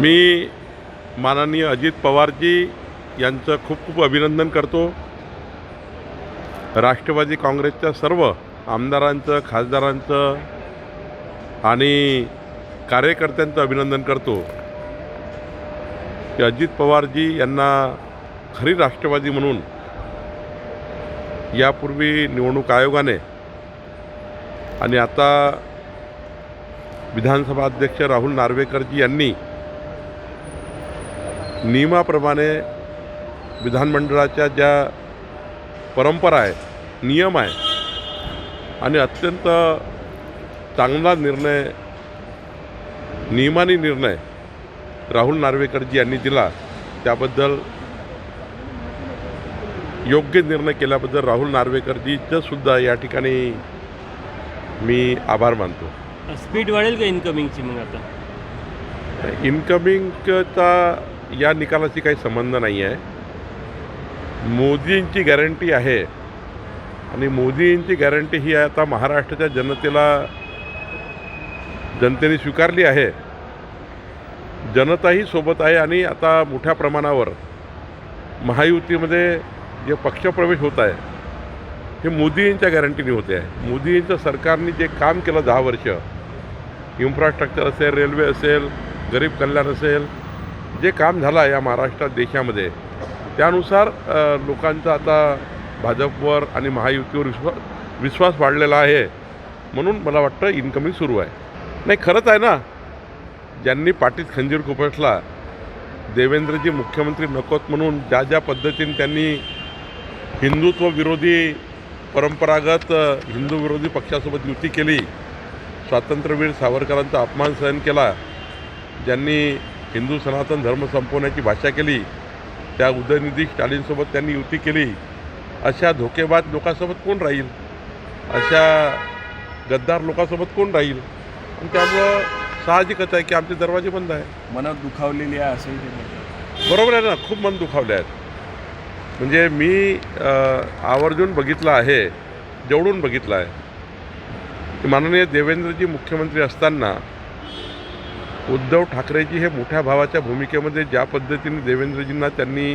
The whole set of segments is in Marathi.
मी माननीय अजित पवारजी यांचं खूप खूप अभिनंदन करतो। राष्ट्रवादी काँग्रेसच्या सर्व आमदारांचं, खासदारांचं आणि कार्यकर्त्यांचं अभिनंदन करतो की अजित पवारजी यांना खरी राष्ट्रवादी म्हणून यापूर्वी निवडणूक आयोगाने आणि आता विधानसभा अध्यक्ष राहुल नार्वेकरजी यांनी नियमाप्रमाणे विधानमंडळाच्या ज्या परंपरा आहे, नियम आहे आणि अत्यंत चांगला निर्णय, नियमाने निर्णय राहुल नार्वेकरजी यांनी दिला, त्याबद्दल योग्य निर्णय केल्याबद्दल राहुल नार्वेकरजीचं सुद्धा या ठिकाणी मी आभार मानतो। स्पीड वाढेल का इनकमिंगची? मग आता इनकमिंगचा या निकालाशी काही संबंध नाही आहे। मोदींची गॅरंटी आहे आणि मोदींची गॅरंटी ही आता महाराष्ट्राच्या जनतेने स्वीकारली आहे। जनताही सोबत आहे आणि आता मोठ्या प्रमाणावर महायुतीमध्ये जे पक्षप्रवेश होत आहे हे मोदींच्या गॅरंटीने होते आहे। मोदींच्या सरकारने जे काम केलं 10 वर्ष, इन्फ्रास्ट्रक्चर असेल, रेल्वे असेल, गरीब कल्याण असेल, जे काम झालं आहे या महाराष्ट्रात देशामध्ये, त्यानुसार लोकांचा आता भाजपवर आणि महायुतीवर विश्वास वाढलेला आहे। म्हणून मला वाटतं इनकमिंग सुरू आहे। नाही, खरंच आहे ना, ज्यांनी पाठीत खंजीर खुपसला, देवेंद्रजी मुख्यमंत्री नकोत म्हणून ज्या ज्या पद्धतीने त्यांनी हिंदुत्व विरोधी, परंपरागत हिंदू विरोधी पक्षासोबत युती केली, स्वातंत्र्यवीर सावरकरांचा अपमान सहन केला, ज्यांनी हिंदू सनातन धर्म संपवण्याची भाषा केली, त्या उदयनिधी स्टालिनसोबत त्यांनी युती केली, अशा धोकेबाज लोकांसोबत कोण राहील? अशा गद्दार लोकांसोबत कोण राहील? आणि त्यामुळं साहजिकच आहे की आमचे दरवाजे बंद आहे। मनात दुखावलेली आहे असंही ते म्हणतात। बरोबर आहे ना, खूप मन दुखावले आहेत। म्हणजे मी आवर्जून बघितलं आहे, जेवढून बघितलं आहे की माननीय देवेंद्रजी मुख्यमंत्री असताना उद्धव ठाकरेजी हे मोठ्या भावाच्या भूमिकेमध्ये ज्या पद्धतीने देवेंद्रजींना त्यांनी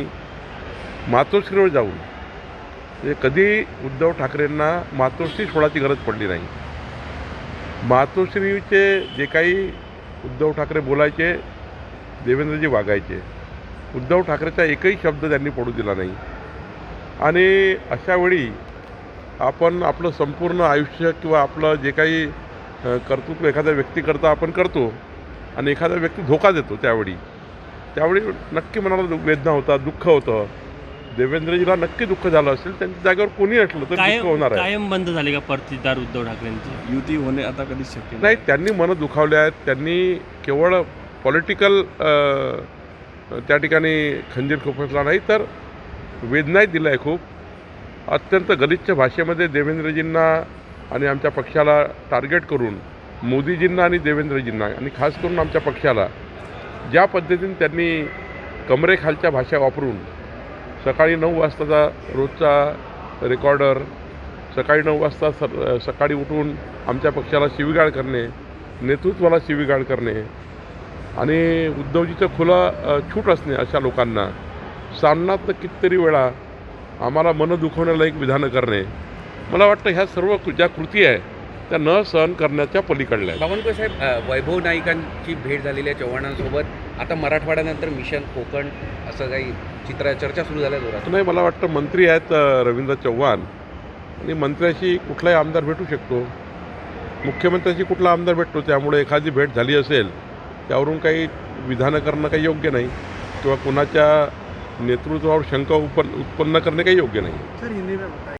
मातोश्रीवर जाऊन, म्हणजे कधी उद्धव ठाकरेंना मातोश्री सोडायची गरज पडली नाही। मातोश्रीचे जे काही उद्धव ठाकरे बोलायचे, देवेंद्रजी वागायचे। उद्धव ठाकरेचा एकही शब्द त्यांनी पडू दिला नाही। आणि अशा वेळी आपण आपलं संपूर्ण आयुष्य किंवा आपलं जे काही कर्तृत्व एखाद्या व्यक्तीकरता आपण करतो आणि एखादा व्यक्ती धोका देतो, त्यावेळी नक्की मनाला वेदना होता, दुःख होतं। देवेंद्रजीला नक्की दुःख झालं असेल, त्यांच्या जागेवर कोणी असलं तर दुःख होणार आहे। कायम बंद झाले का परतीदार उद्धव ठाकरेंची? युती होणे आता कधीच शक्य नाही, त्यांनी मनं दुखावले आहेत। त्यांनी केवळ पॉलिटिकल त्या ठिकाणी खंजीर खुपसला नाही, तर वेदनाही दिला आहे खूप। अत्यंत गलिच्छ भाषेमध्ये देवेंद्रजींना आणि आमच्या पक्षाला टार्गेट करून, मोदीजींना आणि देवेंद्रजींना आणि खास करून आमच्या पक्षाला ज्या पद्धतीने त्यांनी कमरेखालच्या भाषा वापरून सकाळी 9 वाजताचा रोजचा रेकॉर्डर, सकाळी 9 वाजता सकाळी उठून आमच्या पक्षाला शिवीगाळ करणे, नेतृत्वाला शिवीगाळ करणे आणि उद्धवजीचं खुलं छूट असणे, अशा लोकांना सामनात कितीतरी वेळा आम्हाला मन दुखवण्याला एक विधानं करणे, मला वाटतं ह्या सर्व ज्या कृती आहे त्या न सहन करण्याच्या पलीकडल्या आहेत। बावनकुळे साहेब, वैभव नाईकांची भेट झालेली आहे चव्हाणांसोबत। आता मराठवाड्यानंतर मिशन कोकण असं काही चर्चा सुरू झाल्या जोरात? नाही, मला वाटतं मंत्री आहेत रवींद्र चव्हाण, आणि मंत्र्याशी कुठलाही आमदार भेटू शकतो, मुख्यमंत्र्याशी कुठला आमदार भेटतो। त्यामुळे एखादी भेट झाली असेल त्यावरून काही विधानं करणं काही योग्य नाही किंवा कुणाच्या नेतृत्वावर शंका उत्पन्न करणे काही योग्य नाही।